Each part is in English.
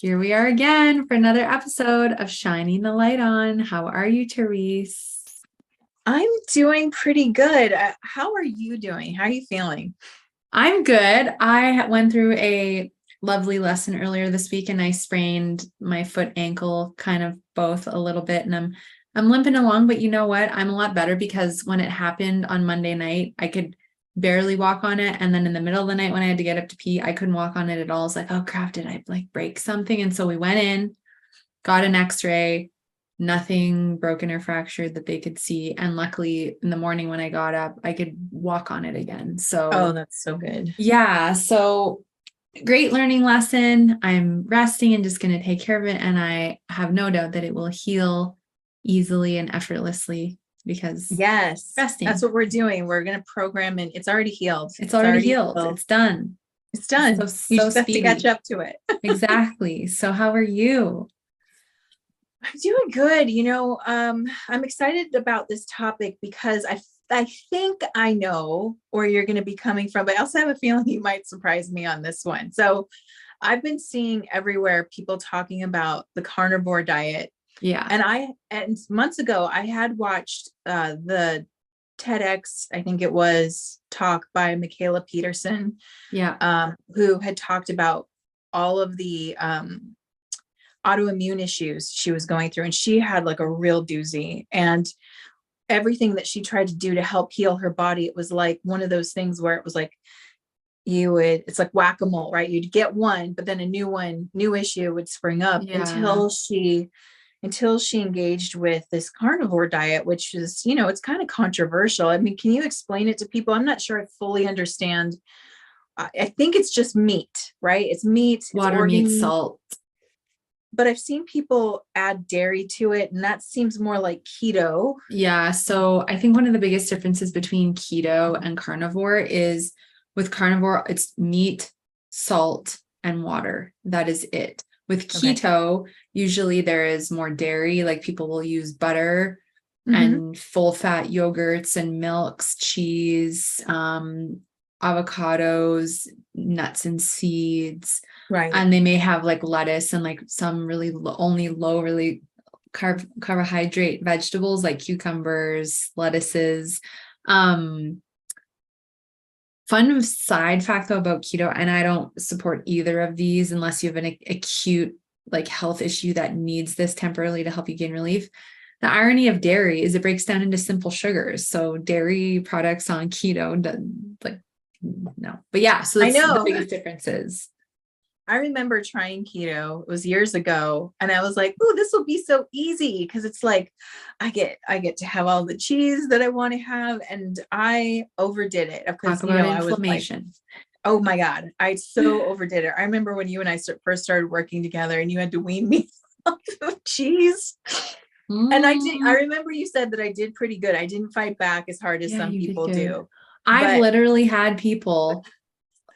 Here we are again for another episode of Shining the Light On. How are you, Therese? I'm doing pretty good. How are you doing? How are you feeling? I'm good. I went through a lovely lesson earlier this week and I sprained my foot ankle, kind of both a little bit, and I'm limping along, but you know what? I'm a lot better because when it happened on Monday night, I could barely walk on it. And then in the middle of the night when I had to get up to pee, I couldn't walk on it at all. It's like, oh crap, did I break something? And so we went in, got an x-ray, nothing broken or fractured that they could see. And luckily in the morning when I got up, I could walk on it again. So that's so good. yeah. So great learning lesson. I'm resting and just going to take care of it. And I have no doubt that it will heal easily and effortlessly because yes, resting. That's what we're doing. We're going to program and it's already healed. It's already healed. It's done. It's done. So you just have speedy. to catch up to it. Exactly. So how are you? I'm doing good. I'm excited about this topic because I think I know where you're going to be coming from, but I also have a feeling you might surprise me on this one. So I've been seeing everywhere people talking about the carnivore diet. Yeah. And months ago, I had watched the TEDx, I think it was, talk by Michaela Peterson. Yeah. Who had talked about all of the autoimmune issues she was going through. And she had like a real doozy. And everything that she tried to do to help heal her body, it was like one of those things where it was like, it's like whack-a-mole, right? You'd get one, but then a new issue would spring up until she engaged with this carnivore diet, which is, it's kind of controversial. I mean, can you explain it to people? I'm not sure I fully understand. I think it's just meat, right? It's meat, water, meat, salt. But I've seen people add dairy to it, and that seems more like keto. Yeah. So I think one of the biggest differences between keto and carnivore is with carnivore, it's meat, salt, and water. That is it. With keto, usually there is more dairy, like people will use butter and full fat yogurts and milks, cheese, avocados, nuts and seeds. Right. And they may have like lettuce and like some really only low, really carbohydrate vegetables like cucumbers, lettuces. Fun side fact though about keto, and I don't support either of these unless you have an acute like health issue that needs this temporarily to help you gain relief. The irony of dairy is it breaks down into simple sugars. So dairy products on keto, no. But yeah, so that's the biggest differences. I remember trying keto. It was years ago. And I was like, oh, this will be so easy. Cause it's like, I get to have all the cheese that I want to have. And I overdid it. Because, inflammation. I was like, oh my God, I so overdid it. I remember when you and I first started working together and you had to wean me off of cheese. And I remember you said that I did pretty good. I didn't fight back as hard as some people do. I've literally had people,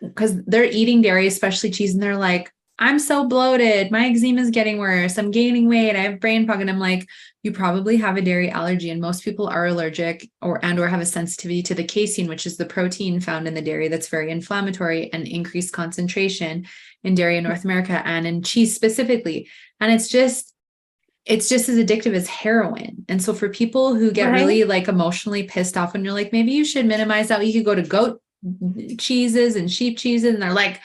because they're eating dairy, especially cheese, and they're like, I'm so bloated. My eczema is getting worse. I'm gaining weight. I have brain fog. And I'm like, you probably have a dairy allergy. And most people are allergic or have a sensitivity to the casein, which is the protein found in the dairy that's very inflammatory and increased concentration in dairy in North America and in cheese specifically. And it's just as addictive as heroin. And so for people who get really like emotionally pissed off when you're like, maybe you should minimize that. You could go to goat cheeses and sheep cheeses. And they're like,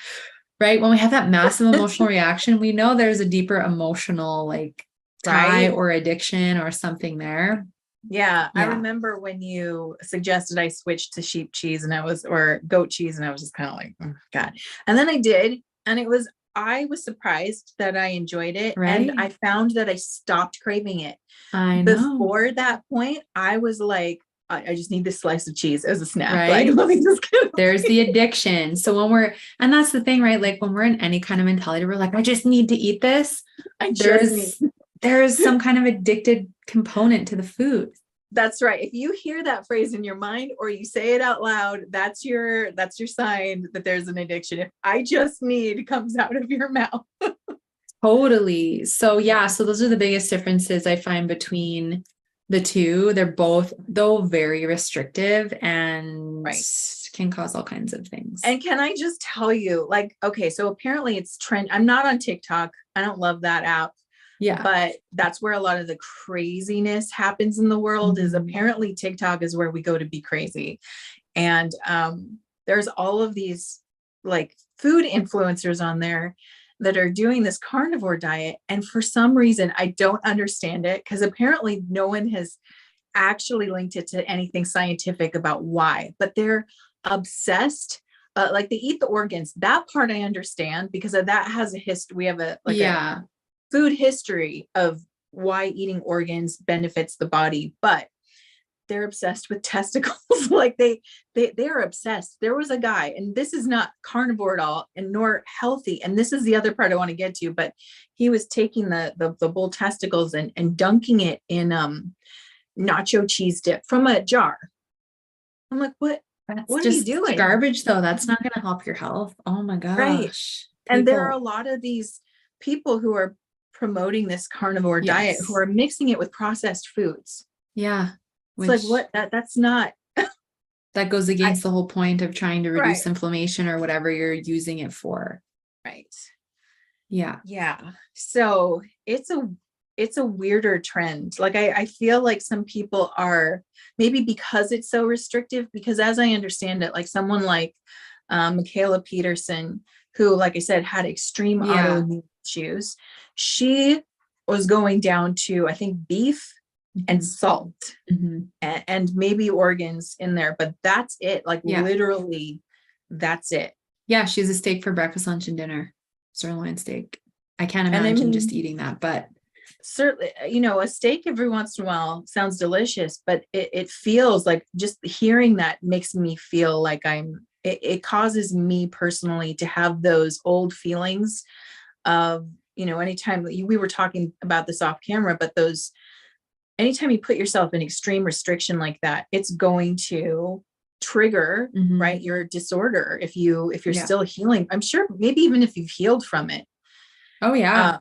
right. When we have that massive emotional reaction, we know there's a deeper emotional like tie or addiction or something there. Yeah. I remember when you suggested I switch to sheep cheese or goat cheese. And I was just kind of like, oh God. And then I did. And I was surprised that I enjoyed it. Right. And I found that I stopped craving it. I know. Before that point, I was like, I just need this slice of cheese as a snack. Right. Like, there's the addiction. So and that's the thing, right? Like when we're in any kind of mentality, we're like, I just need to eat this. There's some kind of addicted component to the food. That's right. If you hear that phrase in your mind or you say it out loud, that's your sign that there's an addiction. If I just need comes out of your mouth. Totally. So yeah, so those are the biggest differences I find between the two. They're both, though, very restrictive and can cause all kinds of things. And can I just tell you, like, okay, so apparently it's trend. I'm not on TikTok. I don't love that app, Yeah. but that's where a lot of the craziness happens in the world. Is apparently TikTok is where we go to be crazy. And there's all of these like food influencers on there that are doing this carnivore diet. And for some reason, I don't understand it, because apparently no one has actually linked it to anything scientific about why, but they're obsessed. Like they eat the organs. That part I understand, because of that has a history. We have a food history of why eating organs benefits the body, but they're obsessed with testicles. Like they are obsessed. There was a guy, and this is not carnivore at all, and nor healthy. And this is the other part I want to get to, but he was taking the bull testicles and dunking it in nacho cheese dip from a jar. I'm like, what are you doing? Garbage though. That's not going to help your health. Oh my gosh. Right. And there are a lot of these people who are promoting this carnivore diet who are mixing it with processed foods. Yeah. It's like, what? That's not. That goes against the whole point of trying to reduce inflammation or whatever you're using it for. Right. Yeah. Yeah. So it's a weirder trend. Like I feel like some people are, maybe because it's so restrictive, because as I understand it, like someone like Michaela Peterson, who, like I said, had extreme autoimmune issues, she was going down to, I think, beef and salt and maybe organs in there, but that's it. Like literally that's it. Yeah. She has a steak for breakfast, lunch, and dinner, sirloin steak. I can't imagine just eating that, but certainly, a steak every once in a while sounds delicious, but it feels like, just hearing that makes me feel like it causes me personally to have those old feelings of, anytime we were talking about this off camera, but anytime you put yourself in extreme restriction like that, it's going to trigger, right, your disorder. If you're still healing, I'm sure maybe even if you've healed from it. Oh yeah.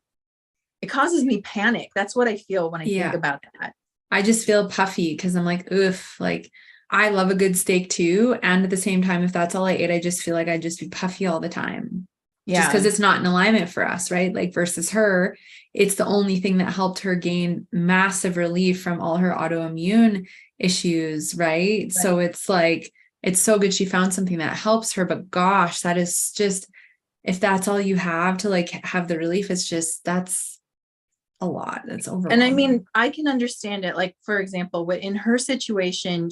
It causes me panic. That's what I feel when I think about that. I just feel puffy because I'm like, oof, like I love a good steak too. And at the same time, if that's all I ate, I just feel like I'd just be puffy all the time. Yeah. Just because it's not in alignment for us, right? Like versus her, it's the only thing that helped her gain massive relief from all her autoimmune issues, right? So it's like, it's so good she found something that helps her, but gosh, that is just, if that's all you have to like have the relief, it's just, that's a lot. That's overwhelming. And I mean, I can understand it. Like, for example, in her situation,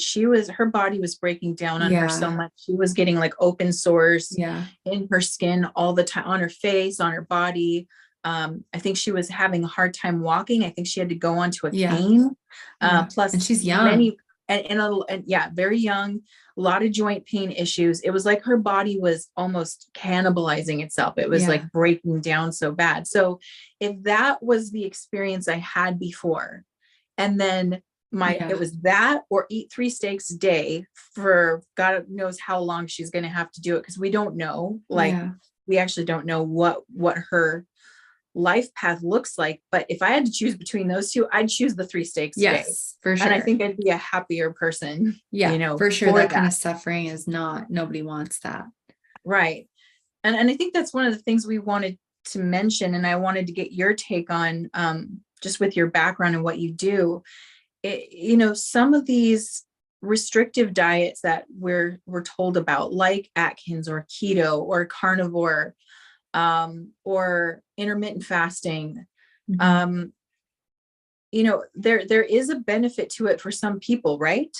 her body was breaking down on her so much. She was getting like open sores in her skin all the time, on her face, on her body. I think she was having a hard time walking. I think she had to go onto a cane. Plus, and she's young. Very young, a lot of joint pain issues. It was like her body was almost cannibalizing itself. It was like breaking down so bad. So if that was the experience I had before, and then it was that, or eat 3 steaks a day for God knows how long she's going to have to do it. Cause we don't know, we actually don't know what her life path looks like. But if I had to choose between those two, I'd choose the 3 steaks a day. For sure. And I think I'd be a happier person. For sure. That kind of suffering is nobody wants that. Right. And I think that's one of the things we wanted to mention. And I wanted to get your take on, just with your background and what you do. Some of these restrictive diets that we're told about, like Atkins or keto or carnivore, or intermittent fasting, there is a benefit to it for some people, right?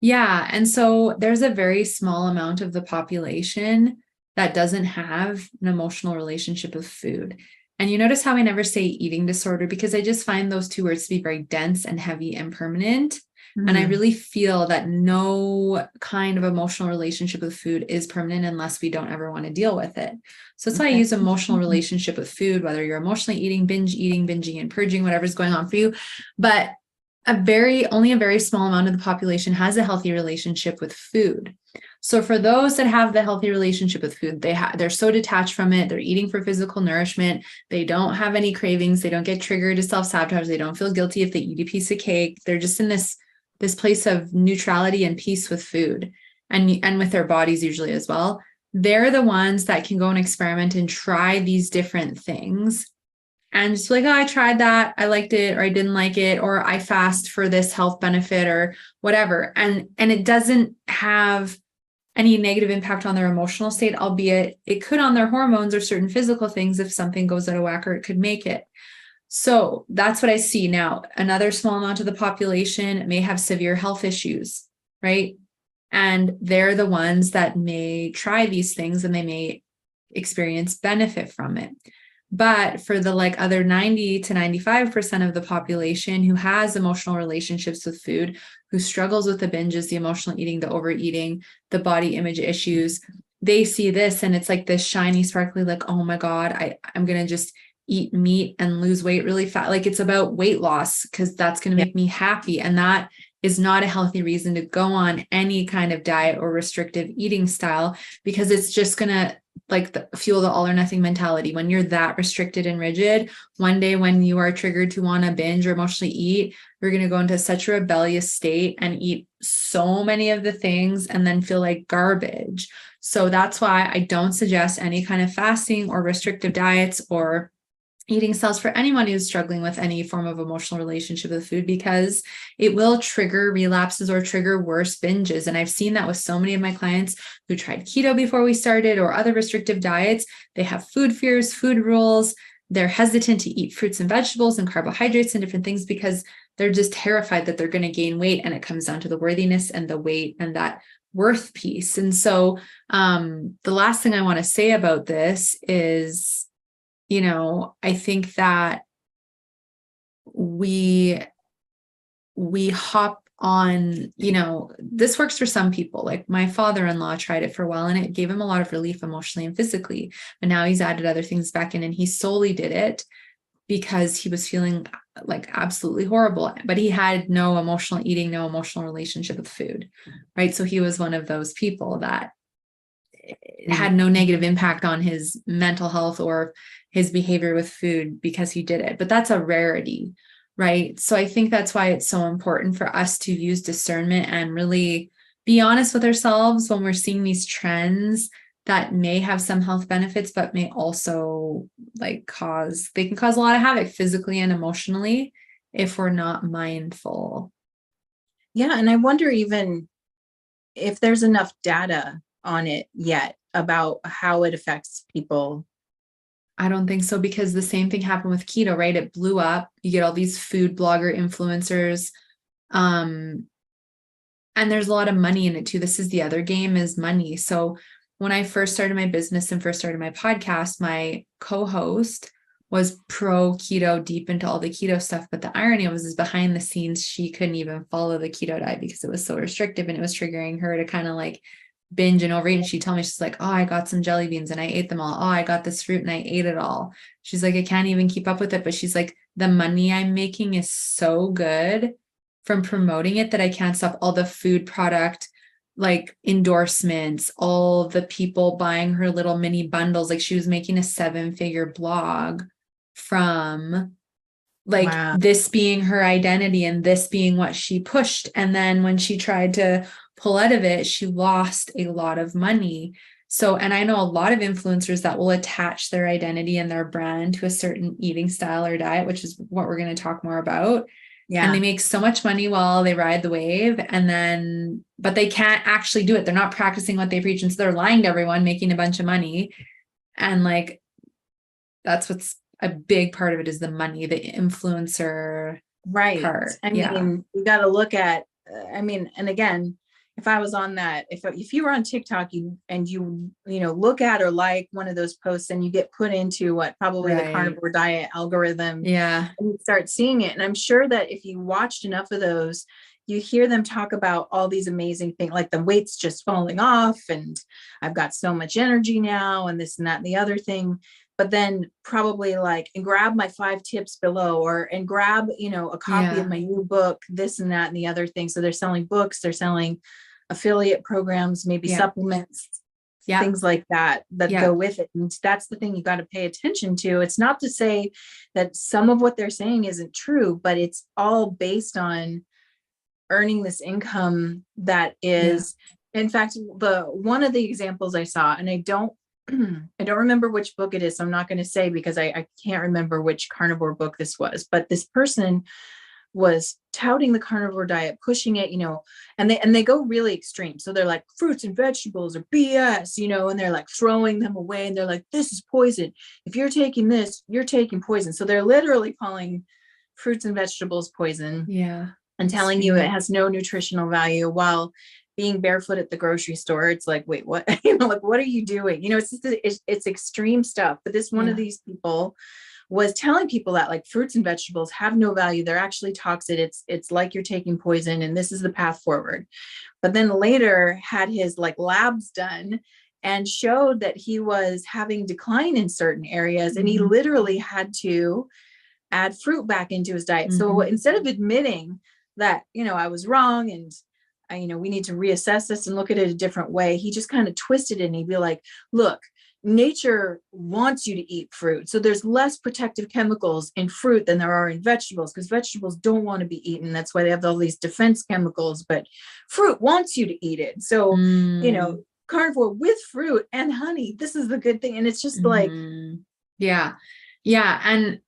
Yeah. And so there's a very small amount of the population that doesn't have an emotional relationship with food. And you notice how I never say eating disorder, because I just find those two words to be very dense and heavy and permanent. And I really feel that no kind of emotional relationship with food is permanent unless we don't ever want to deal with it. So that's why I use emotional relationship with food, whether you're emotionally eating, binging and purging, whatever's going on for you. But only a very small amount of the population has a healthy relationship with food. So for those that have the healthy relationship with food, they're so detached from it. They're eating for physical nourishment. They don't have any cravings. They don't get triggered to self-sabotage. They don't feel guilty if they eat a piece of cake. They're just in this place of neutrality and peace with food and with their bodies usually as well. They're the ones that can go and experiment and try these different things and just be like, oh, I tried that, I liked it, or I didn't like it, or I fast for this health benefit or whatever. And it doesn't have any negative impact on their emotional state, albeit it could on their hormones or certain physical things if something goes out of whack, or it could make it. So that's what I see now. Another small amount of the population may have severe health issues, right? And they're the ones that may try these things and they may experience benefit from it. But for the like other 90 to 95% of the population who has emotional relationships with food, who struggles with the binges, the emotional eating, the overeating, the body image issues, they see this and it's like this shiny, sparkly, like, oh my God, I'm going to just eat meat and lose weight really fast. Like it's about weight loss because that's going to make me happy. And that is not a healthy reason to go on any kind of diet or restrictive eating style, because it's just going to fuel the all or nothing mentality. When you're that restricted and rigid, one day when you are triggered to want to binge or emotionally eat, you're going to go into such a rebellious state and eat so many of the things and then feel like garbage. So that's why I don't suggest any kind of fasting or restrictive diets or eating styles for anyone who's struggling with any form of emotional relationship with food, because it will trigger relapses or trigger worse binges. And I've seen that with so many of my clients who tried keto before we started or other restrictive diets. They have food fears, food rules. They're hesitant to eat fruits and vegetables and carbohydrates and different things because they're just terrified that they're going to gain weight. And it comes down to the worthiness and the weight and that worth piece. And so the last thing I want to say about this is, I think that we hop on, this works for some people. Like my father-in-law tried it for a while and it gave him a lot of relief emotionally and physically, but now he's added other things back in and he solely did it because he was feeling like absolutely horrible, but he had no emotional eating, no emotional relationship with food, right? So he was one of those people that it had no negative impact on his mental health or his behavior with food because he did it. But that's a rarity, right? So I think that's why it's so important for us to use discernment and really be honest with ourselves when we're seeing these trends that may have some health benefits, but may also they can cause a lot of havoc physically and emotionally if we're not mindful. Yeah. And I wonder even if there's enough data on it yet about how it affects people. I don't think so, because the same thing happened with keto, right? It blew up. You get all these food blogger influencers. And there's a lot of money in it too. This is the other game, is money. So when I first started my business and first started my podcast, my co-host was pro keto, deep into all the keto stuff. But the irony was, is behind the scenes, she couldn't even follow the keto diet because it was so restrictive and it was triggering her to kind of like binge and overeat. And she told me, she's like, oh, I got some jelly beans and I ate them all. Oh, I got this fruit and I ate it all. She's like, I can't even keep up with it. But she's like, the money I'm making is so good from promoting it that I can't stop. All the food product, like endorsements, all the people buying her little mini bundles. Like she was making a 7-figure blog from this being her identity and this being what she pushed. And then when she tried to pull out of it, she lost a lot of money. So, and I know a lot of influencers that will attach their identity and their brand to a certain eating style or diet, which is what we're going to talk more about. Yeah. And they make so much money while they ride the wave, and then, but they can't actually do it. They're not practicing what they preach. And so they're lying to everyone, making a bunch of money. And that's what's a big part of it, is the money, the influencer part. I mean, you got to look at, and again, if I was on that, if you were on TikTok and you look at or like one of those posts and you get put into what probably the carnivore diet algorithm, and you start seeing it. And I'm sure that if you watched enough of those, you hear them talk about all these amazing things, like the weight's just falling off and I've got so much energy now and this and that and the other thing. But then probably and grab my 5 tips below, and grab, a copy of my new book, this and that and the other thing. So they're selling books, they're selling affiliate programs, maybe supplements, things like that go with it. And that's the thing you got to pay attention to. It's not to say that some of what they're saying isn't true, but it's all based on earning this income that is, in fact, one of the examples I saw, and I don't I don't remember which book it is, so I'm not going to say, because I can't remember which carnivore book this was, but this person was touting the carnivore diet, pushing it, and they go really extreme. So they're like, fruits and vegetables are BS, and they're like throwing them away, and they're like, this is poison. If you're taking this, you're taking poison. So they're literally calling fruits and vegetables poison. Yeah. And telling you it has no nutritional value, while being barefoot at the grocery store, it's like, wait, what? Like, what are you doing? It's just, it's extreme stuff. But this one of these people was telling people that like fruits and vegetables have no value. They're actually toxic. It's like you're taking poison, and this is the path forward. But then later had his like labs done and showed that he was having decline in certain areas, and he literally had to add fruit back into his diet. So instead of admitting that, I was wrong, and we need to reassess this and look at it a different way, he just kind of twisted it, and he'd be like, look, nature wants you to eat fruit. So there's less protective chemicals in fruit than there are in vegetables, because vegetables don't want to be eaten. That's why they have all these defense chemicals, but fruit wants you to eat it. So, carnivore with fruit and honey, this is the good thing. And it's just like, yeah. And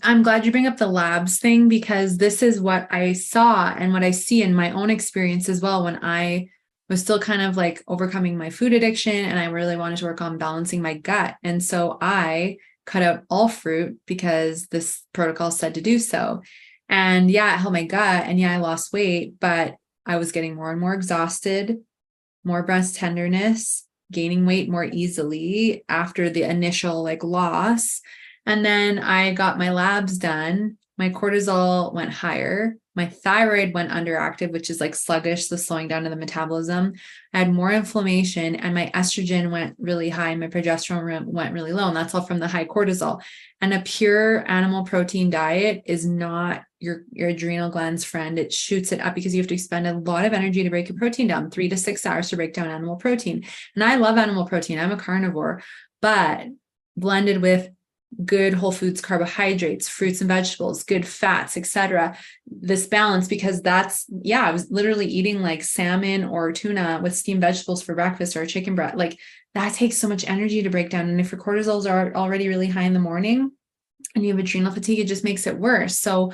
I'm glad you bring up the labs thing, because this is what I saw and what I see in my own experience as well, when I was still kind of like overcoming my food addiction, and I really wanted to work on balancing my gut. And so I cut out all fruit because this protocol said to do so. And yeah, it helped my gut, and yeah, I lost weight, but I was getting more and more exhausted, more breast tenderness, gaining weight more easily after the initial like loss. And then I got my labs done. My cortisol went higher. My thyroid went underactive, which is like sluggish, the slowing down of the metabolism. I had more inflammation, and my estrogen went really high, and my progesterone went really low. And that's all from the high cortisol. And a pure animal protein diet is not your adrenal glands friend. It shoots it up, because you have to expend a lot of energy to break your protein down, 3 to 6 hours to break down animal protein. And I love animal protein. I'm a carnivore, but blended with good whole foods, carbohydrates, fruits and vegetables, good fats, etc. This balance, because I was literally eating like salmon or tuna with steamed vegetables for breakfast, or chicken breast. Like that takes so much energy to break down. And if your cortisols are already really high in the morning and you have adrenal fatigue, it just makes it worse. So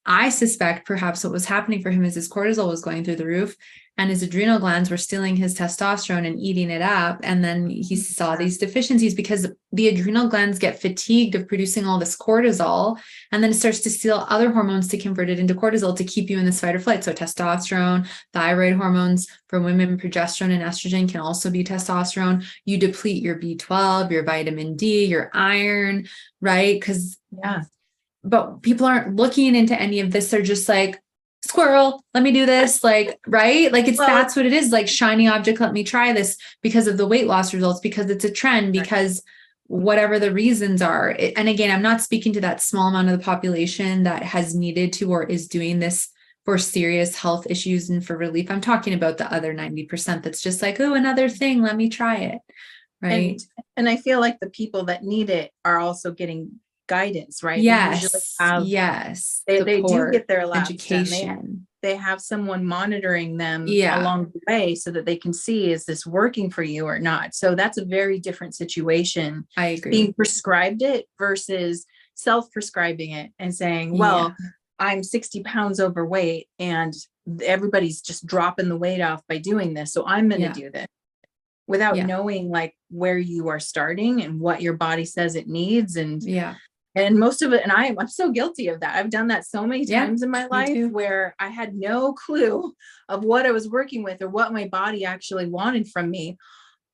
I suspect perhaps what was happening for him is his cortisol was going through the roof, and his adrenal glands were stealing his testosterone and eating it up. And then he saw these deficiencies, because the adrenal glands get fatigued of producing all this cortisol, and then it starts to steal other hormones to convert it into cortisol to keep you in this fight or flight. So testosterone, thyroid hormones for women, progesterone and estrogen can also be testosterone. You deplete your B12, your vitamin D, your iron, right? But people aren't looking into any of this. They're just like, squirrel, let me do this. Like, right? Like that's what it is. Like shiny object, let me try this, because of the weight loss results, because it's a trend, because whatever the reasons are. And again, I'm not speaking to that small amount of the population that has needed to, or is doing this for serious health issues and for relief. I'm talking about the other 90% that's just like, oh, another thing, let me try it. Right. And I feel like the people that need it are also getting guidance, right? Yes. They do get their labs education done. They have someone monitoring them along the way, so that they can see, is this working for you or not? So that's a very different situation. I agree. Being prescribed it versus self-prescribing it and saying, well, I'm 60 pounds overweight and everybody's just dropping the weight off by doing this, so I'm going to do this, without knowing like where you are starting and what your body says it needs. And most of it, and I'm so guilty of that. I've done that so many times in my life, where I had no clue of what I was working with or what my body actually wanted from me.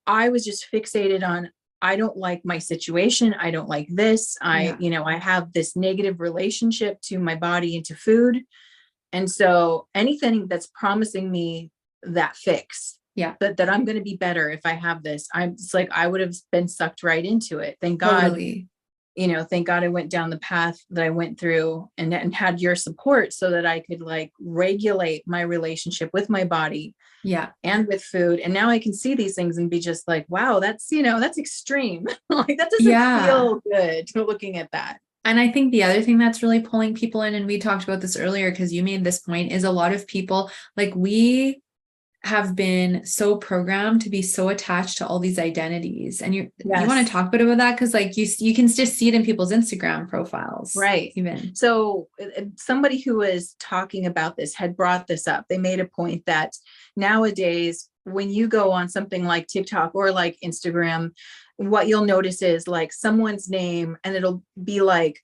I was just fixated on, I don't like my situation. I don't like this. I have this negative relationship to my body and to food. And so anything that's promising me that fix, that I'm going to be better if I have this, it's like, I would have been sucked right into it. Thank God. Totally. Thank God I went down the path that I went through and had your support, so that I could like regulate my relationship with my body and with food. And now I can see these things and be just like, wow, that's extreme. Like that doesn't feel good looking at that. And I think the other thing that's really pulling people in, and we talked about this earlier, because you made this point, is a lot of people, like, we have been so programmed to be so attached to all these identities. And you Yes. want to talk a bit about that? Because like you can just see it in people's Instagram profiles. Right. Even. So somebody who was talking about this had brought this up. They made a point that nowadays, when you go on something like TikTok or like Instagram, what you'll notice is like someone's name and it'll be like,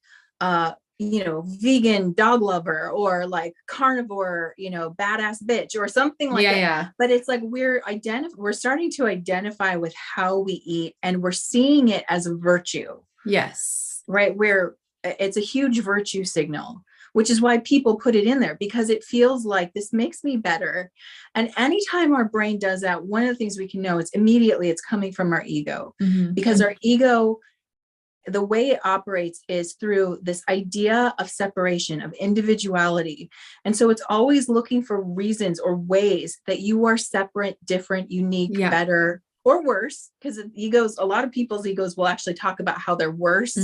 vegan dog lover, or like carnivore, badass bitch, or something like that. Yeah. But it's like we're starting to identify with how we eat, and we're seeing it as a virtue. Yes. Right. Where it's a huge virtue signal, which is why people put it in there, because it feels like this makes me better. And anytime our brain does that, one of the things we can know is immediately it's coming from our ego, because our ego, the way it operates is through this idea of separation, of individuality. And so it's always looking for reasons or ways that you are separate, different, unique, better, or worse. Because a lot of people's egos will actually talk about how they're worse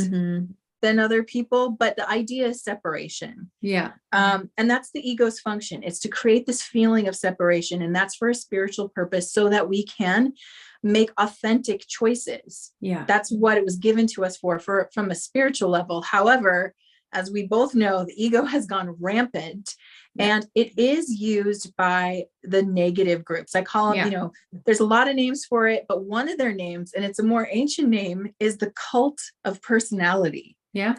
than other people. But the idea is separation. Yeah. And that's the ego's function. It's to create this feeling of separation. And that's for a spiritual purpose, so that we can make authentic choices. Yeah. That's what it was given to us for from a spiritual level. However, as we both know, the ego has gone rampant, and it is used by the negative groups. I call them, there's a lot of names for it, but one of their names, and it's a more ancient name, is the cult of personality. Yeah.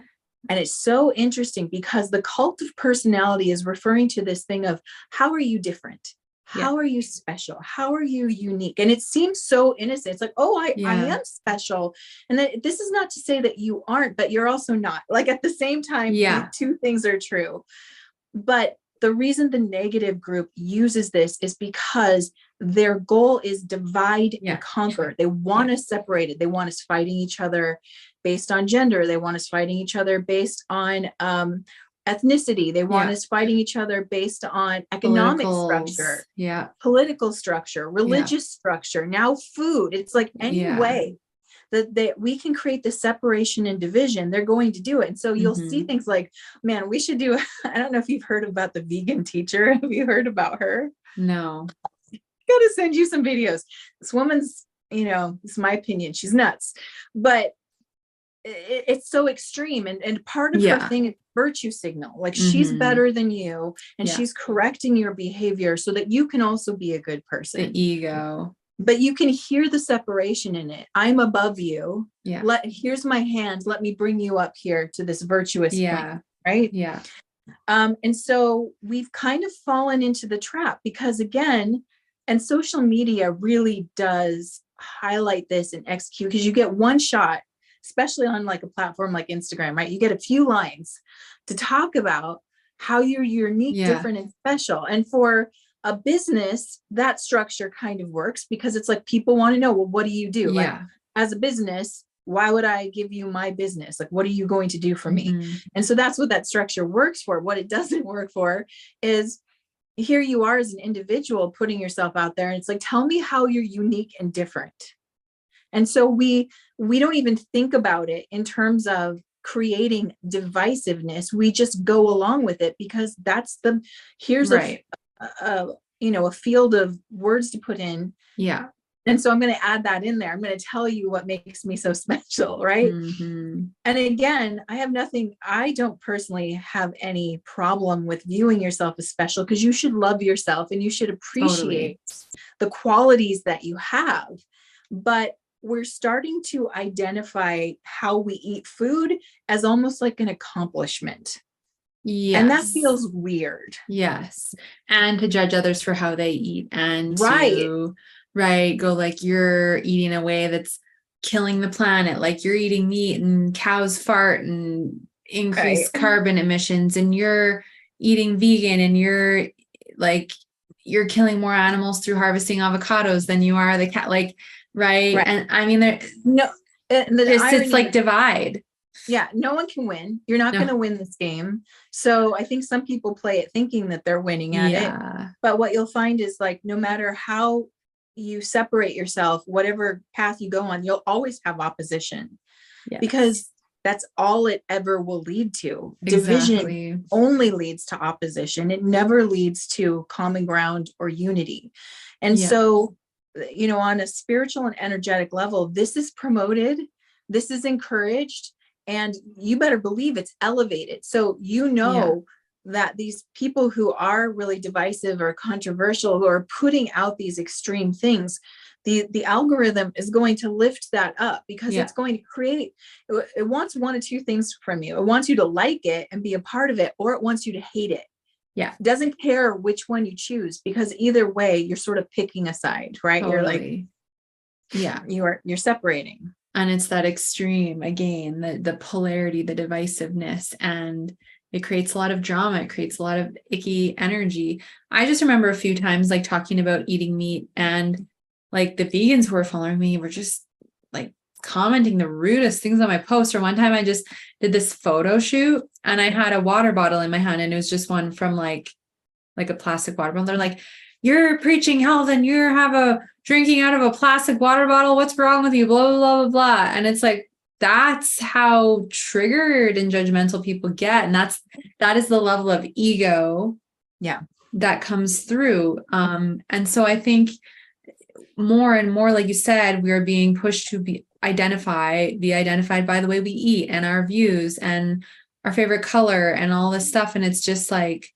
And it's so interesting because the cult of personality is referring to this thing of, how are you different? How are you special? How are you unique? And it seems so innocent. It's like, oh, I am special. And this is not to say that you aren't, but you're also not. Like at the same time, these two things are true. But the reason the negative group uses this is because their goal is divide and conquer. They want us separated. They want us fighting each other based on gender. They want us fighting each other based on ethnicity. They want us fighting each other based on economic structure, political structure, religious structure, now food. It's like any way that we can create the separation and division, they're going to do it. And so you'll see things like, man, we should do, I don't know if you've heard about the vegan teacher. Have you heard about her? No. Gotta send you some videos. This woman's, it's my opinion, she's nuts, but it's so extreme. And part of her thing is virtue signal. Like she's better than you, and she's correcting your behavior so that you can also be a good person. The ego. But you can hear the separation in it. I'm above you. Here's my hand. Let me bring you up here to this virtuous point, right? Yeah. And so we've kind of fallen into the trap, because again, and social media really does highlight this and execute, because you get one shot, especially on like a platform like Instagram, right? You get a few lines to talk about how you're unique, different, and special. And for a business, that structure kind of works, because it's like people want to know, well, what do you do? Like as a business, why would I give you my business? Like, what are you going to do for me? And so that's what that structure works for. What it doesn't work for is, here you are as an individual putting yourself out there, and it's like, tell me how you're unique and different. And so we don't even think about it in terms of creating divisiveness. We just go along with it, because that's here's a field of words to put in. Yeah. And so I'm going to add that in there. I'm going to tell you what makes me so special. Right. And again, I don't personally have any problem with viewing yourself as special, because you should love yourself and you should appreciate the qualities that you have. But we're starting to identify how we eat food as almost like an accomplishment. Yes. And that feels weird. Yes. And to judge others for how they eat, and to go like, you're eating a way that's killing the planet, like you're eating meat and cows fart and increased carbon emissions, and you're eating vegan and you're killing more animals through harvesting avocados than you are the cat, right. And I mean, it's like divide. Yeah, no one can win. You're not going to win this game. So I think some people play it thinking that they're winning at it. But what you'll find is, like, no matter how you separate yourself, whatever path you go on, you'll always have opposition, because that's all it ever will lead to. Division only leads to opposition. It never leads to common ground or unity. And Yeah. so, on a spiritual and energetic level, this is promoted, this is encouraged, and you better believe it's elevated. So, that these people who are really divisive or controversial, who are putting out these extreme things, the algorithm is going to lift that up, because it's going to create, it wants one of two things from you. It wants you to like it and be a part of it, or it wants you to hate it. Yeah. It doesn't care which one you choose, because either way, you're sort of picking a side, right? Totally. You're like, you're separating. And it's that extreme, again, the polarity, the divisiveness, and it creates a lot of drama. It creates a lot of icky energy. I just remember a few times like talking about eating meat, and like the vegans who were following me were just like commenting the rudest things on my post. Or one time I just did this photo shoot and I had a water bottle in my hand, and it was just one from like a plastic water bottle. They're like, "You're preaching health and you have a drinking out of a plastic water bottle. What's wrong with you?" Blah, blah, blah, blah, blah. And it's like, that's how triggered and judgmental people get. And that is the level of ego that comes through. And so I think more and more, like you said, we are being pushed to be identified by the way we eat and our views and our favorite color and all this stuff. And it's just like,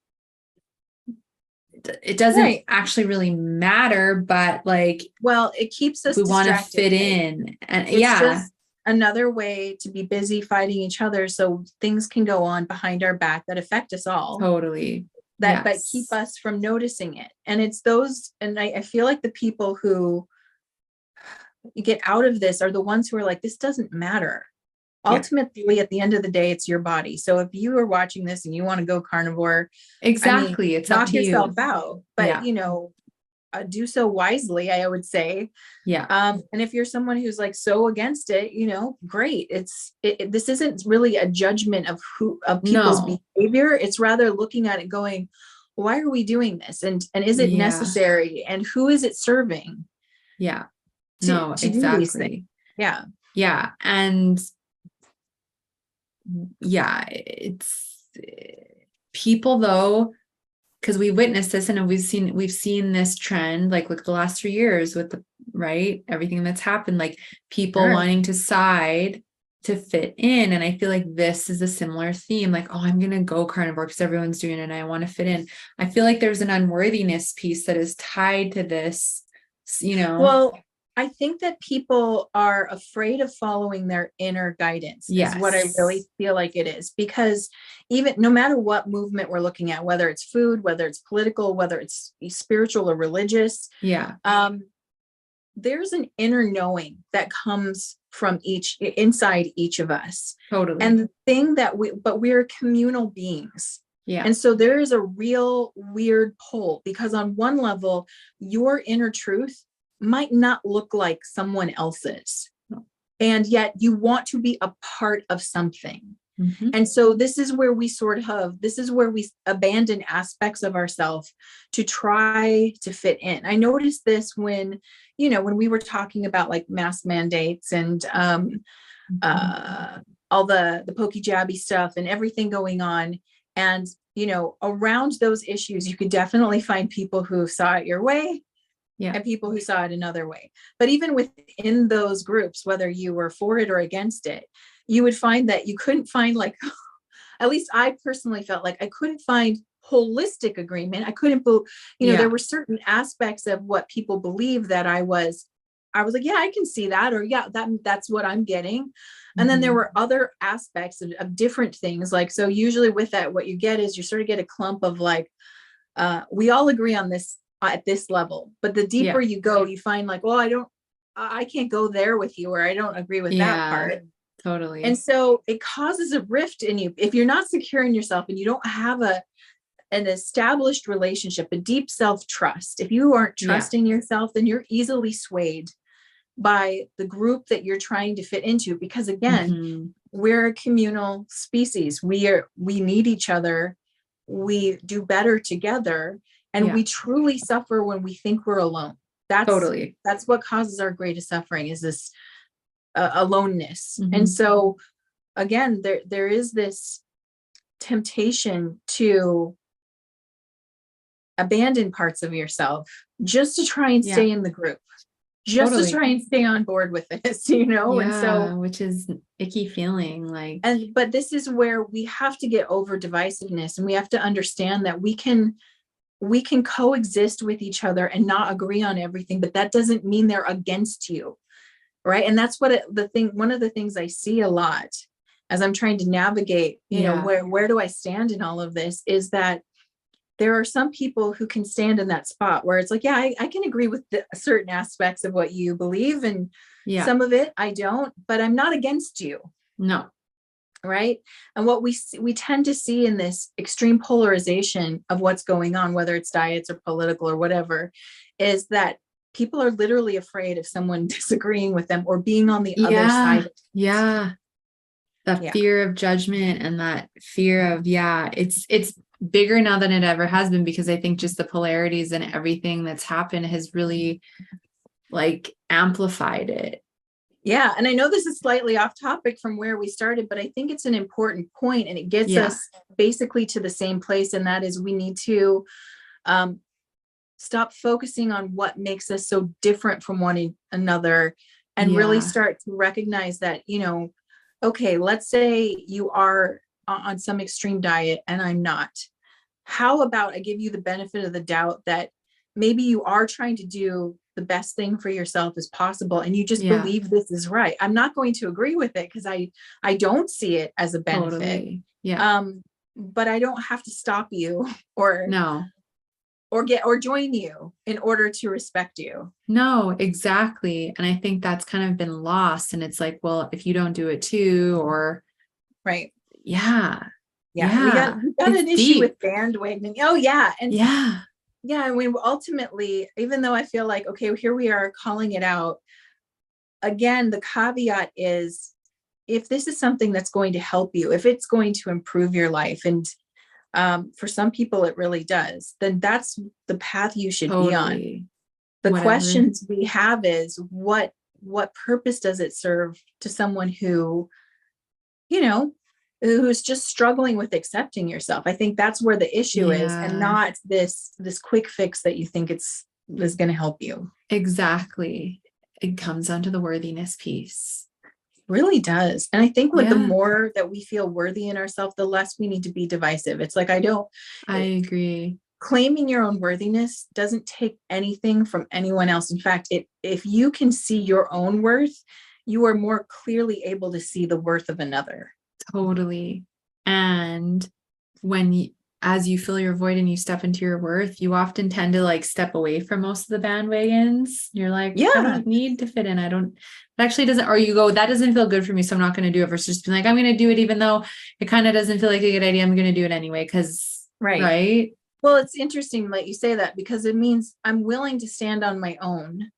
it doesn't actually really matter, but like, well, it keeps us we want to distracted, fit in, and it's just another way to be busy fighting each other, so things can go on behind our back that affect us all. Totally. But keep us from noticing it. And it's those, and I feel like the people who get out of this are the ones who are like, this doesn't matter. Ultimately, at the end of the day, it's your body. So if you are watching this and you want to go carnivore, exactly, it's knock up to yourself you. Out, but do so wisely, I would say. And if you're someone who's like so against it, great. This isn't really a judgment of people's behavior. It's rather looking at it going, why are we doing this? And is it necessary? And who is it serving? To exactly. do these things. And it's people though, because we witnessed this and we've seen this trend like the last 3 years with everything that's happened, like people wanting to side to fit in. And I feel like this is a similar theme, like, oh, I'm gonna go carnivore because everyone's doing it and I want to fit in. I feel like there's an unworthiness piece that is tied to this, Well, I think that people are afraid of following their inner guidance is what I really feel like it is, because even no matter what movement we're looking at, whether it's food, whether it's political, whether it's spiritual or religious, there's an inner knowing that comes from inside each of us. Totally. And the thing that we're communal beings. And so there is a real weird pull, because on one level, your inner truth might not look like someone else's. And yet you want to be a part of something. Mm-hmm. And so this is where we abandon aspects of ourselves to try to fit in. I noticed this when we were talking about like mask mandates and all the pokey jabby stuff and everything going on. And, around those issues, you could definitely find people who saw it your way. And people who saw it another way. But even within those groups, whether you were for it or against it, you would find that you couldn't find, like, at least I personally felt like I couldn't find holistic agreement. I couldn't, there were certain aspects of what people believe that I was like, yeah, I can see that, or that's what I'm getting. And then there were other aspects of different things. Like, so usually with that, what you get is you sort of get a clump of like, we all agree on this at this level, but the deeper you go, you find like, well, I can't go there with you, or I don't agree with that part. Totally. And so it causes a rift in you. If you're not secure in yourself and you don't have an established relationship, a deep self-trust, if you aren't trusting yourself, then you're easily swayed by the group that you're trying to fit into. Because again, we're a communal species. We need each other. We do better together. And we truly suffer when we think we're alone. That's what causes our greatest suffering, is this aloneness. And so again, there is this temptation to abandon parts of yourself just to try and stay in the group, just to try and stay on board with this, and so, which is icky feeling like, but this is where we have to get over divisiveness, and we have to understand that we can coexist with each other and not agree on everything, but that doesn't mean they're against you. Right. And that's what one of the things I see a lot as I'm trying to navigate, where do I stand in all of this, is that there are some people who can stand in that spot where it's like, yeah, I can agree with certain aspects of what you believe. And some of it I don't, but I'm not against you. No. Right. And what we tend to see in this extreme polarization of what's going on, whether it's diets or political or whatever, is that people are literally afraid of someone disagreeing with them or being on the other side. Yeah. That fear of judgment and that fear of, it's bigger now than it ever has been, because I think just the polarities and everything that's happened has really like amplified it. Yeah. And I know this is slightly off topic from where we started, but I think it's an important point, and it gets us basically to the same place. And that is, we need to stop focusing on what makes us so different from one another, and really start to recognize that, okay, let's say you are on some extreme diet and I'm not. How about I give you the benefit of the doubt that maybe you are trying to do the best thing for yourself as possible, and you just believe this is right. I'm not going to agree with it because I don't see it as a benefit. Totally. Yeah. But I don't have to stop you or join you in order to respect you. No, exactly. And I think that's kind of been lost. And it's like, well, if you don't do it too, or right. Yeah. We got an issue with bandwagoning. Oh yeah. And and we ultimately, even though I feel like, okay, here we are calling it out again, the caveat is, if this is something that's going to help you, if it's going to improve your life, and for some people it really does, then that's the path you should be on. The questions we have is, what purpose does it serve to someone who, who's just struggling with accepting yourself? I think that's where the issue is, and not this quick fix that you think is going to help you. Exactly. It comes down to the worthiness piece. Really does. And I think the more that we feel worthy in ourselves, the less we need to be divisive. It's like, I agree. Claiming your own worthiness doesn't take anything from anyone else. In fact, if you can see your own worth, you are more clearly able to see the worth of another. Totally. And as you fill your void and you step into your worth, you often tend to like step away from most of the bandwagons. You're like, I don't need to fit in. It actually doesn't, or you go, that doesn't feel good for me, so I'm not going to do it, versus just being like, I'm going to do it even though it kind of doesn't feel like a good idea. I'm going to do it anyway. Right. Well, it's interesting that you say that, because it means I'm willing to stand on my own,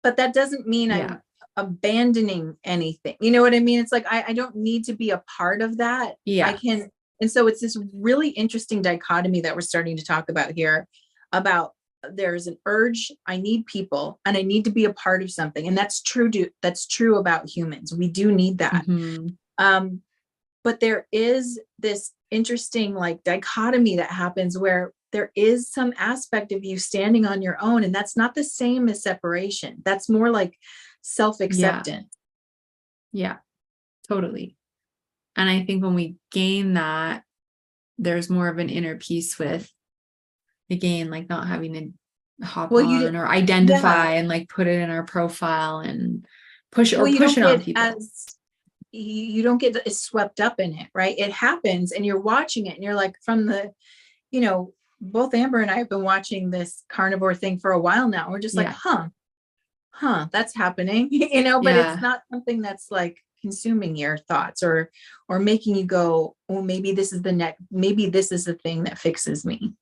but that doesn't mean I'm abandoning anything. You know what I mean? It's like, I don't need to be a part of that. I can. And so it's this really interesting dichotomy that we're starting to talk about here, about there's an urge, I need people and I need to be a part of something. And that's true about humans. We do need that. Mm-hmm. But there is this interesting like dichotomy that happens where there is some aspect of you standing on your own, and that's not the same as separation. That's more like self-acceptance. Yeah, totally. And I think when we gain that, there's more of an inner peace with, again, like not having to hop on or identify and like put it in our profile and push it on people. You don't get as swept up in it, right? It happens and you're watching it and you're like, from the, both Amber and I have been watching this carnivore thing for a while now. We're just like, that's happening, but it's not something that's like consuming your thoughts or making you go, oh, maybe this is the thing that fixes me.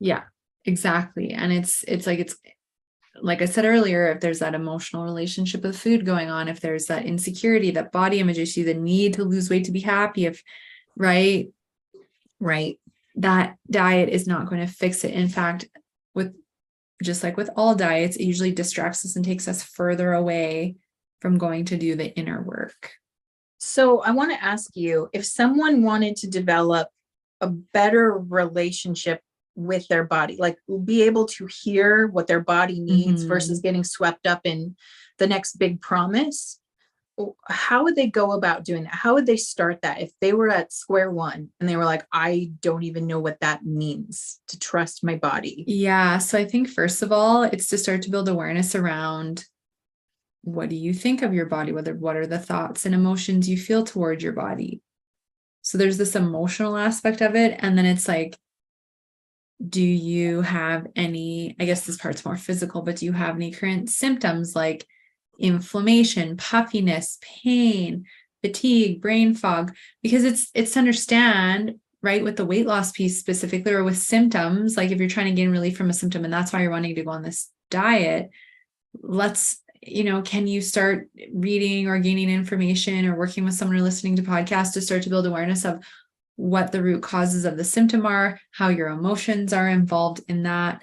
Yeah, exactly. And it's like I said earlier, if there's that emotional relationship with food going on, if there's that insecurity, that body image issue, the need to lose weight to be happy, right, that diet is not going to fix it. In fact, just like with all diets, it usually distracts us and takes us further away from going to do the inner work. So I want to ask you, if someone wanted to develop a better relationship with their body, like be able to hear what their body needs versus getting swept up in the next big promise. How would they go about doing that? How would they start that if they were at square one and they were like, I don't even know what that means to trust my body? Yeah. So I think first of all, it's to start to build awareness around, what do you think of your body? What are the thoughts and emotions you feel toward your body? So there's this emotional aspect of it. And then it's like, do you have any, I guess this part's more physical, but do you have any current symptoms like inflammation, puffiness, pain, fatigue, brain fog? Because it's to understand, right, with the weight loss piece specifically, or with symptoms, like if you're trying to gain relief from a symptom and that's why you're wanting to go on this diet, can you start reading or gaining information or working with someone or listening to podcasts to start to build awareness of what the root causes of the symptom are, how your emotions are involved in that.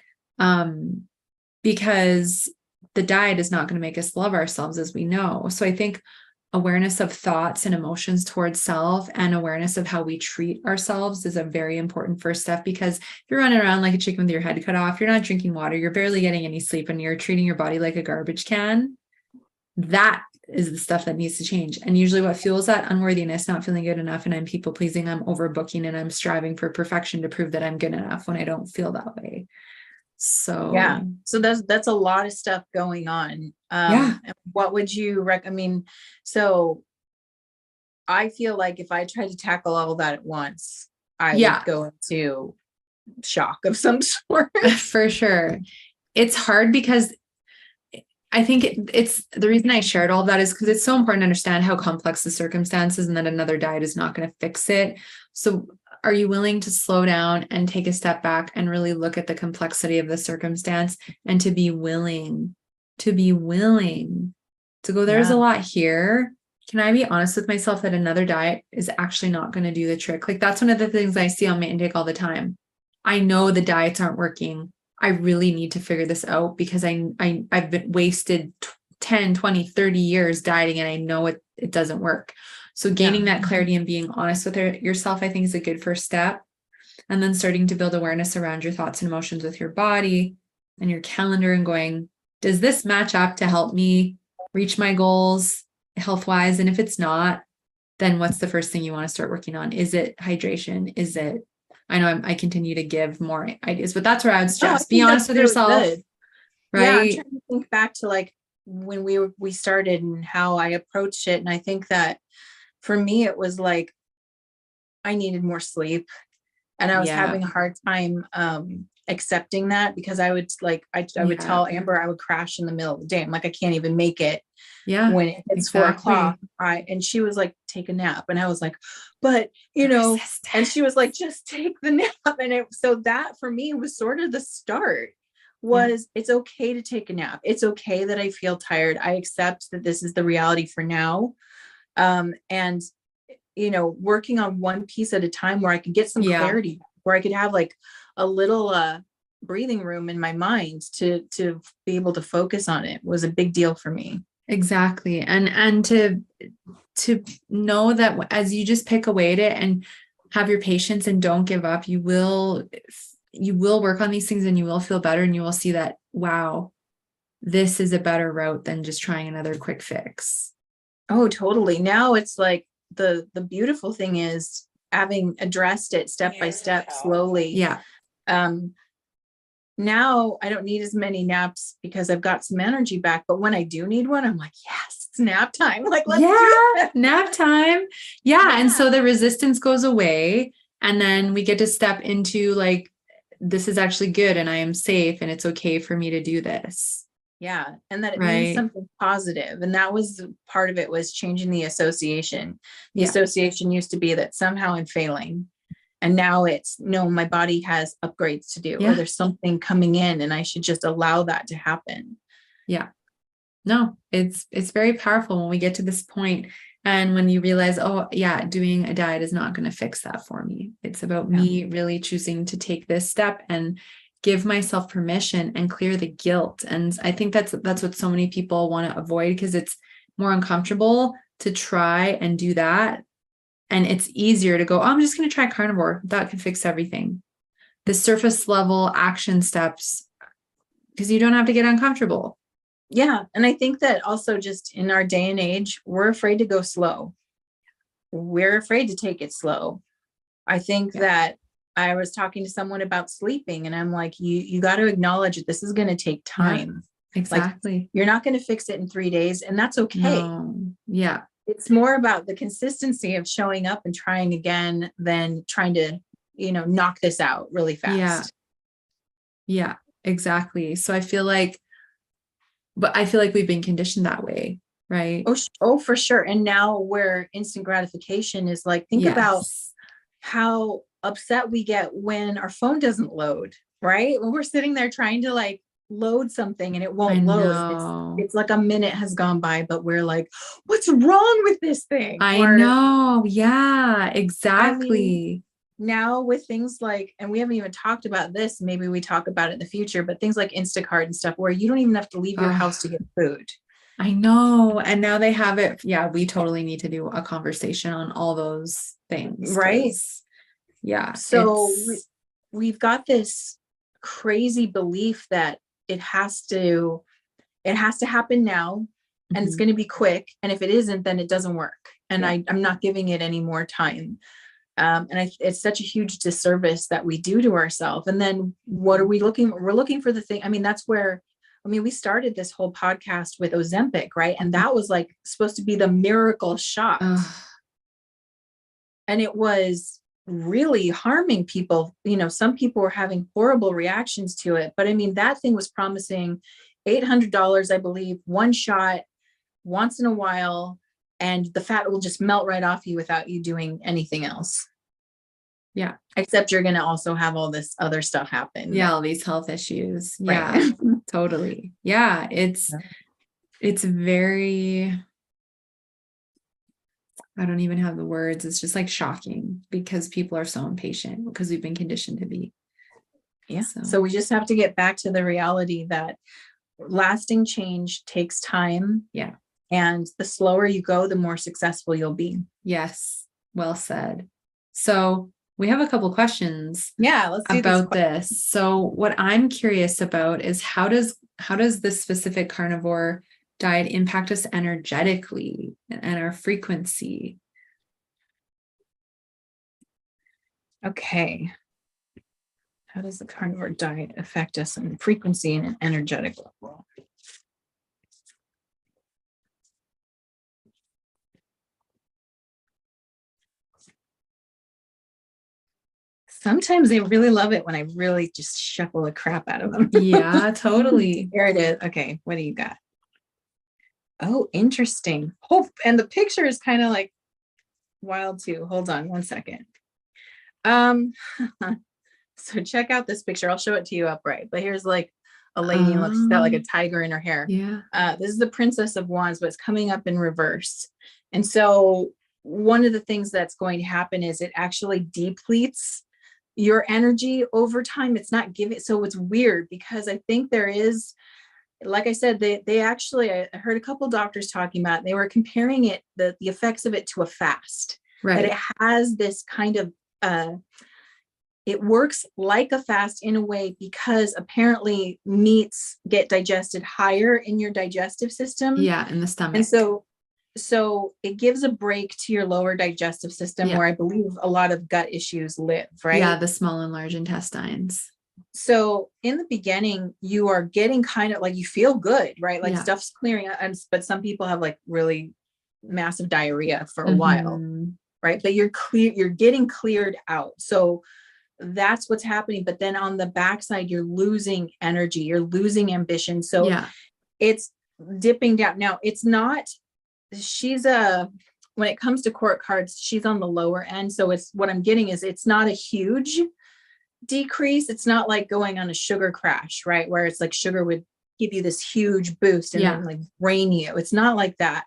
Because the diet is not going to make us love ourselves, as we know. So I think awareness of thoughts and emotions towards self and awareness of how we treat ourselves is a very important first step, because if you're running around like a chicken with your head cut off, you're not drinking water, you're barely getting any sleep, and you're treating your body like a garbage can, that is the stuff that needs to change. And usually what fuels that? Unworthiness, not feeling good enough. And I'm people pleasing, I'm overbooking, and I'm striving for perfection to prove that I'm good enough when I don't feel that way. So yeah, so that's a lot of stuff going on. What would you recommend? So I feel like if I tried to tackle all that at once, I would go into shock of some sort. For sure. It's hard because I think it's the reason I shared all of that is because it's so important to understand how complex the circumstances and that another diet is not going to fix it. So are you willing to slow down and take a step back and really look at the complexity of the circumstance, and to be willing to go, there's a lot here. Can I be honest with myself that another diet is actually not going to do the trick? Like, that's one of the things I see on my intake all the time. I know the diets aren't working. I really need to figure this out because I've been wasted 10, 20, 30 years dieting, and I know it doesn't work. So gaining that clarity and being honest with yourself, I think, is a good first step. And then starting to build awareness around your thoughts and emotions with your body and your calendar, and going, does this match up to help me reach my goals health-wise? And if it's not, then what's the first thing you want to start working on? Is it hydration? Is it, I know I continue to give more ideas, but that's where I would suggest, be honest with yourself. Good. Right. Yeah, I'm trying to think back to like when we started and how I approached it. And I think that for me, it was like, I needed more sleep, and I was having a hard time accepting that, because I would would tell Amber I would crash in the middle of the day. I'm like, I can't even make it. When it hits 4 o'clock, and she was like, take a nap. And I was like, but and she was like, just take the nap. And so that for me was sort of the start, was it's okay to take a nap. It's okay that I feel tired. I accept that this is the reality for now. And working on one piece at a time where I could get some clarity, where I could have like a little breathing room in my mind to be able to focus on it, was a big deal for me. Exactly. And to know that as you just pick away at it and have your patience and don't give up, you will work on these things, and you will feel better, and you will see that, wow, this is a better route than just trying another quick fix. Oh, totally. Now it's like the beautiful thing is, having addressed it step by step, slowly. Yeah. Now I don't need as many naps because I've got some energy back. But when I do need one, I'm like, yes, it's nap time. Like, let's do it. Nap time. Yeah. And so the resistance goes away, and then we get to step into like, this is actually good, and I am safe, and it's okay for me to do this. Yeah. And that it means something positive. And that was part of it, was changing the association. The association used to be that somehow I'm failing. And now it's, no, my body has upgrades to do, or there's something coming in, and I should just allow that to happen. Yeah. No, it's very powerful when we get to this point, and when you realize, oh yeah, doing a diet is not going to fix that for me. It's about me really choosing to take this step and give myself permission and clear the guilt. And I think that's what so many people want to avoid, because it's more uncomfortable to try and do that. And it's easier to go, oh, I'm just going to try carnivore. That could fix everything. the surface level action steps, because you don't have to get uncomfortable. Yeah. And I think that also just in our day and age, we're afraid to go slow. We're afraid to take it slow. I think that I was talking to someone about sleeping, and I'm like, you got to acknowledge that this is going to take time. Exactly. Like, you're not going to fix it in 3 days, and that's okay. No. Yeah. It's more about the consistency of showing up and trying again than trying to, knock this out really fast. Yeah, exactly. So I feel like we've been conditioned that way, right? Oh, for sure. And now where instant gratification is like, think about how upset we get when our phone doesn't load, right? When we're sitting there trying to like load something and it won't load. It's like a minute has gone by, but we're like, what's wrong with this thing? I know. Yeah, exactly. I mean, now with things like, and we haven't even talked about this, maybe we talk about it in the future, but things like Instacart and stuff where you don't even have to leave your house to get food. I know. And now they have it. Yeah, we totally need to do a conversation on all those things. Right. Yeah. So we've got this crazy belief that it has to happen now, and it's going to be quick. And if it isn't, then it doesn't work. And I'm not giving it any more time. It's such a huge disservice that we do to ourselves. And then what are we looking? We're looking for the thing. I mean, that's where, we started this whole podcast with Ozempic, right? And that was like supposed to be the miracle shot. And it was really harming people. Some people were having horrible reactions to it, but I mean, that thing was promising $800, I believe, one shot once in a while, and the fat will just melt right off you without you doing anything else. Yeah. Except you're going to also have all this other stuff happen. Yeah. All these health issues. Right. Yeah, totally. Yeah. It's very, I don't even have the words. It's just like shocking because people are so impatient because we've been conditioned to be. Yeah. So we just have to get back to the reality that lasting change takes time. Yeah. And the slower you go, the more successful you'll be. Yes. Well said. So we have a couple questions let's do about this. So what I'm curious about is how does this specific carnivore diet impact us energetically and our frequency? Okay. How does the carnivore diet affect us in frequency and an energetic level? Sometimes they really love it when I really just shuffle the crap out of them. Yeah, totally. Here it is. Okay, what do you got? Oh, interesting. Oh, and the picture is kind of like wild too. Hold on one second. So check out this picture. I'll show it to you upright. But here's like a lady and she's got like a tiger in her hair. Yeah. This is the Princess of Wands, but it's coming up in reverse. And so one of the things that's going to happen is it actually depletes your energy over time. It's not giving. So it's weird because I think there is, like I said, they actually, I heard a couple doctors talking about, they were comparing it, the effects of it to a fast, right? That it has this kind of, it works like a fast in a way because apparently meats get digested higher in your digestive system. Yeah. In the stomach. And so it gives a break to your lower digestive system where I believe a lot of gut issues live, right? Yeah. The small and large intestines. So in the beginning, you are getting kind of like, you feel good, right? Like stuff's clearing out, but some people have like really massive diarrhea for a while, right? But you're getting cleared out. So that's what's happening. But then on the backside, you're losing energy, you're losing ambition. So it's dipping down. Now it's not, when it comes to court cards, she's on the lower end. So it's, what I'm getting is it's not a huge decrease. It's not like going on a sugar crash, right? Where it's like sugar would give you this huge boost and then like brain you. It's not like that,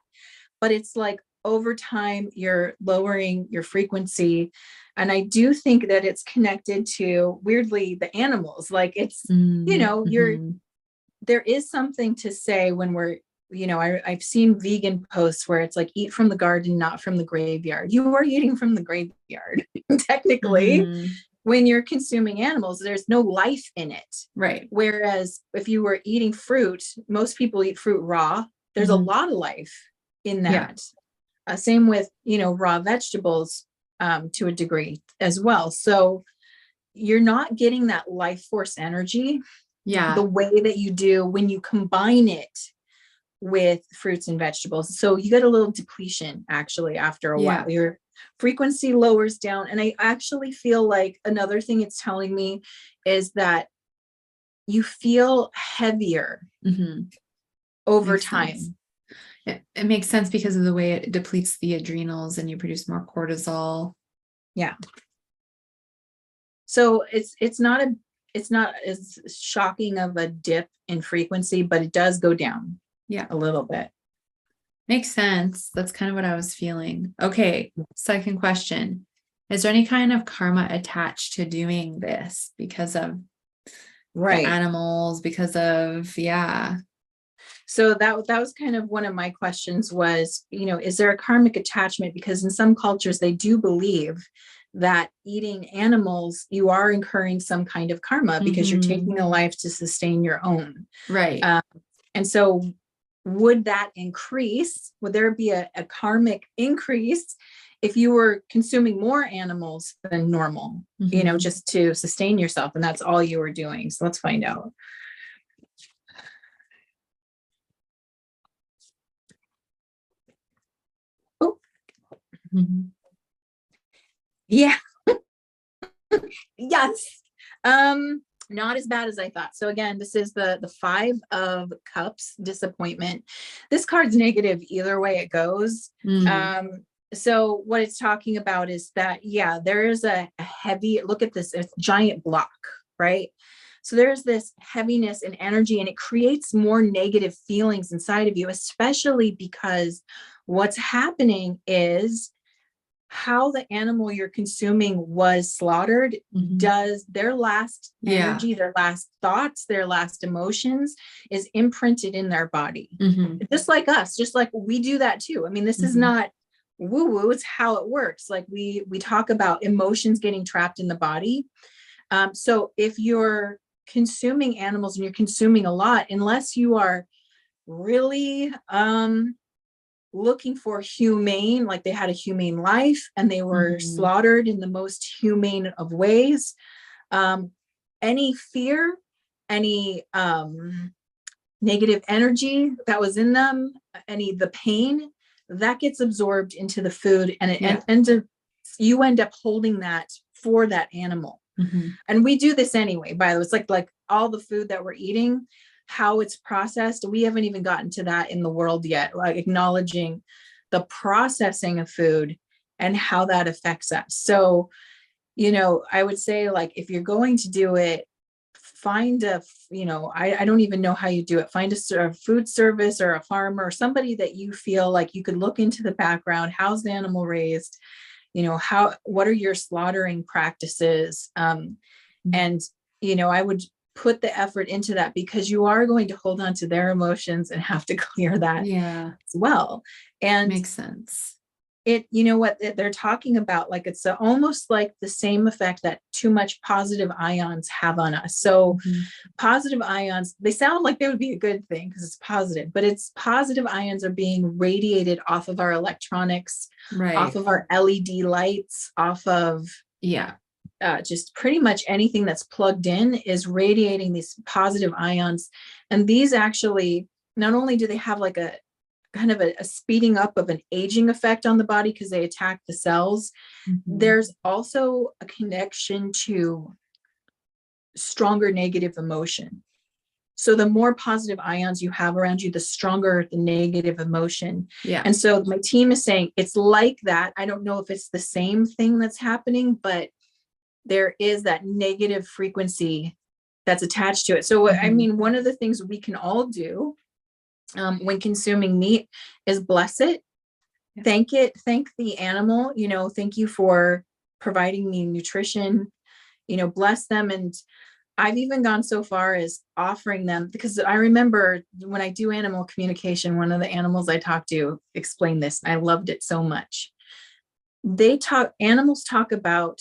but it's like over time, you're lowering your frequency. And I do think that it's connected to, weirdly, the animals. Like it's, there is something to say when we're, I've seen vegan posts where it's like, eat from the garden, not from the graveyard. You are eating from the graveyard, technically, when you're consuming animals, there's no life in it. Right. Whereas if you were eating fruit, most people eat fruit raw. There's a lot of life in that. Same with, raw vegetables to a degree as well. So you're not getting that life force energy the way that you do when you combine it with fruits and vegetables. So you get a little depletion actually after a while. Your frequency lowers down. And I actually feel like another thing it's telling me is that you feel heavier over Makes time. Sense. It makes sense because of the way it depletes the adrenals and you produce more cortisol. Yeah. So it's not as shocking of a dip in frequency, but it does go down a little bit. Makes sense. That's kind of what I was feeling. Okay. Second question. Is there any kind of karma attached to doing this because of the animals, because of, So that was kind of one of my questions was, is there a karmic attachment? Because in some cultures, they do believe that eating animals, you are incurring some kind of karma because you're taking a life to sustain your own. Right. And so would that increase? Would there be a karmic increase if you were consuming more animals than normal, just to sustain yourself? And that's all you were doing. So let's find out. Oh, yeah. Yes. Not as bad as I thought. So again, this is the 5 of Cups, disappointment. This card's negative either way it goes. So what it's talking about is that, there is a heavy, look at this, it's a giant block, right? So there's this heaviness and energy, and it creates more negative feelings inside of you, especially because what's happening is how the animal you're consuming was slaughtered does their last energy, their last thoughts, their last emotions is imprinted in their body. Just like us, just like we do that too. I mean, this is not woo-woo, it's how it works. Like we talk about emotions getting trapped in the body. So if you're consuming animals and you're consuming a lot, unless you are really looking for humane, like they had a humane life and they were slaughtered in the most humane of ways, any fear, any negative energy that was in them, the pain that gets absorbed into the food, and it you end up holding that for that animal. And we do this anyway, by the way. It's like all the food that we're eating, how it's processed. We haven't even gotten to that in the world yet, like acknowledging the processing of food and how that affects us. So, I would say, like, if you're going to do it, find I don't even know how you do it. Find a food service or a farmer or somebody that you feel like you could look into the background. How's the animal raised? What are your slaughtering practices? And, I would put the effort into that, because you are going to hold on to their emotions and have to clear that as well. And makes sense. What they're talking about, like, it's almost like the same effect that too much positive ions have on us. So positive ions, they sound like they would be a good thing because it's positive, but it's positive ions are being radiated off of our electronics, off of our LED lights, off of just pretty much anything that's plugged in is radiating these positive ions. And these actually, not only do they have like a kind of a speeding up of an aging effect on the body because they attack the cells, there's also a connection to stronger negative emotion. So the more positive ions you have around you, the stronger the negative emotion. And so my team is saying it's like that. I don't know if it's the same thing that's happening, but there is that negative frequency that's attached to it. So, I mean, one of the things we can all do when consuming meat is bless it, thank the animal, thank you for providing me nutrition, bless them. And I've even gone so far as offering them, because I remember when I do animal communication, one of the animals I talked to explained this. I loved it so much. animals talk about,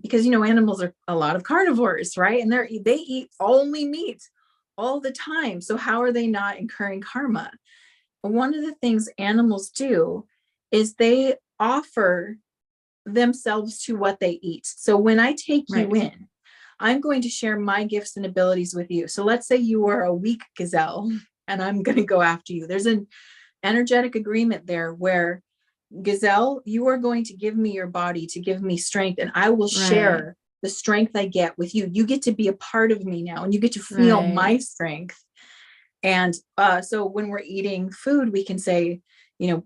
because, animals are a lot of carnivores, right? And they eat only meat all the time. So how are they not incurring karma? One of the things animals do is they offer themselves to what they eat. So when I take you in, I'm going to share my gifts and abilities with you. So let's say you are a weak gazelle and I'm going to go after you. There's an energetic agreement there where, gazelle, you are going to give me your body to give me strength, and I will share the strength I get with you. You get to be a part of me now, and you get to feel my strength. And so when we're eating food, we can say,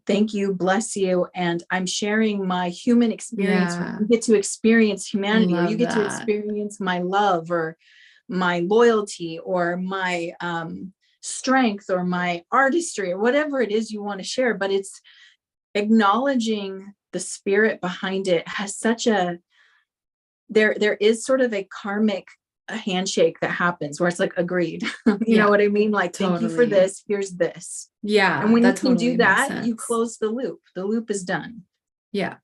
thank you, bless you, and I'm sharing my human experience. You get to experience humanity, or you get to experience my love, or my loyalty, or my strength, or my artistry, or whatever it is you want to share. But it's acknowledging the spirit behind it has such a, there is sort of a karmic handshake that happens where it's like, agreed. You know what I mean? Like, thank you for this. Here's this. Yeah. And when you can do that, you close the loop. The loop is done. Yeah.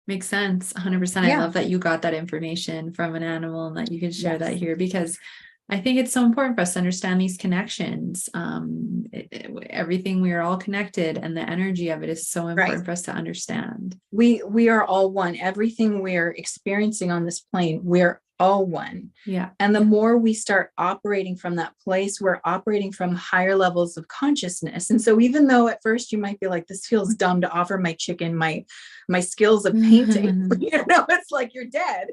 Makes sense. 100%. I love that you got that information from an animal and that you can share that here, because I think it's so important for us to understand these connections. Everything, we are all connected, and the energy of it is so important for us to understand. We are all one. Everything we're experiencing on this plane, we're all one. Yeah. And the more we start operating from that place, we're operating from higher levels of consciousness. And so even though at first you might be like, this feels dumb to offer my chicken my skills of painting, it's like you're dead.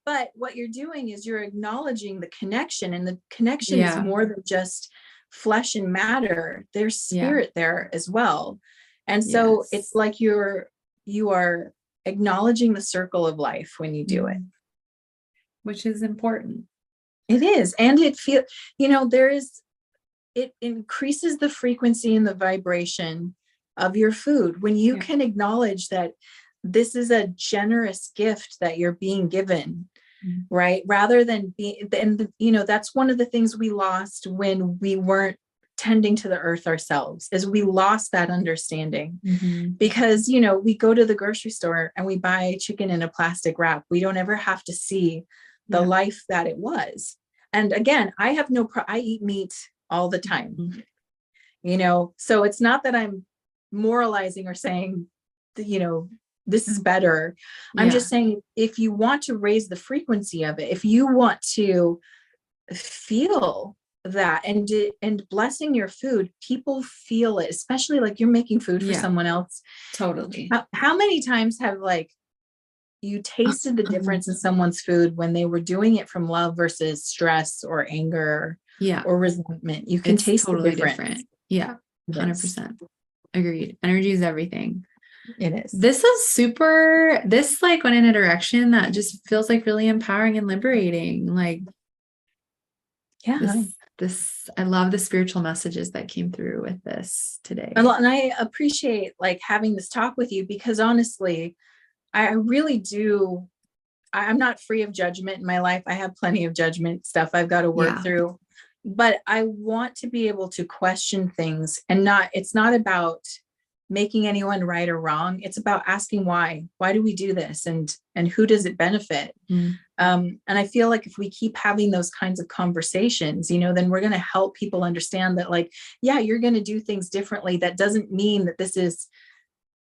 But what you're doing is you're acknowledging the connection, and the connection is more than just flesh and matter. There's spirit there as well. And so it's like you are acknowledging the circle of life when you do it. Which is important. It is. And it increases the frequency and the vibration of your food when you can acknowledge that this is a generous gift that you're being given, right? Rather than that's one of the things we lost when we weren't tending to the earth ourselves, is we lost that understanding. Because, we go to the grocery store and we buy chicken in a plastic wrap. We don't ever have to see the life that it was. And again, I have I eat meat all the time, so it's not that I'm moralizing or saying, this is better. I'm just saying, if you want to raise the frequency of it, if you want to feel that and blessing your food, people feel it, especially like you're making food for someone else. Totally. How many times have you tasted the difference in someone's food when they were doing it from love versus stress or anger or resentment? You can taste totally the difference. Different. Yeah. 100%. Agreed. Energy is everything. It is. This went in a direction that just feels like really empowering and liberating. I love the spiritual messages that came through with this today. And I appreciate having this talk with you, because honestly, I really do. I'm not free of judgment in my life. I have plenty of judgment stuff I've got to work through, but I want to be able to question things, and it's not about making anyone right or wrong. It's about asking why do we do this, and who does it benefit? And I feel like if we keep having those kinds of conversations, then we're going to help people understand that you're going to do things differently. That doesn't mean that this is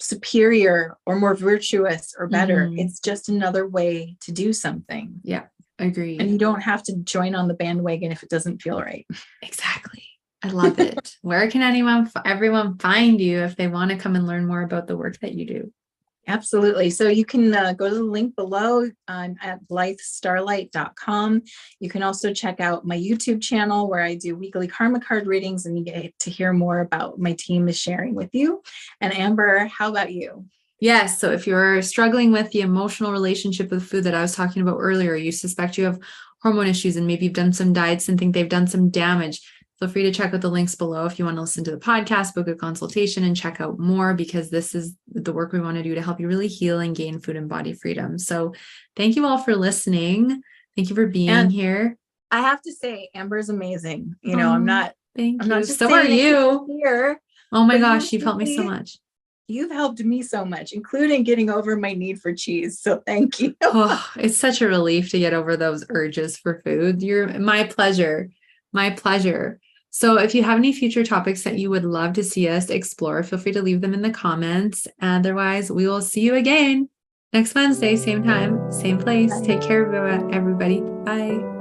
superior or more virtuous or better. It's just another way to do something. Yeah, agree. And you don't have to join on the bandwagon if it doesn't feel right. Exactly. I love it. Where can everyone find you if they want to come and learn more about the work that you do? Absolutely. So you can go to the link below at blythestarlight.com. You can also check out my YouTube channel where I do weekly karma card readings, and you get to hear more about my team is sharing with you. And Amber, how about you? Yes. So if you're struggling with the emotional relationship with food that I was talking about earlier, you suspect you have hormone issues, and maybe you've done some diets and think they've done some damage, feel free to check out the links below if you want to listen to the podcast, book a consultation, and check out more, because this is the work we want to do to help you really heal and gain food and body freedom. So thank you all for listening. Thank you for being here. I have to say, Amber is amazing. I'm not Thank you. Not just so are you here. Oh my gosh, you've helped me so much. You've helped me so much, including getting over my need for cheese. So thank you. Oh, it's such a relief to get over those urges for food. You're my pleasure. My pleasure. So if you have any future topics that you would love to see us explore, feel free to leave them in the comments. Otherwise, we will see you again next Wednesday, same time, same place. Take care, everybody. Bye.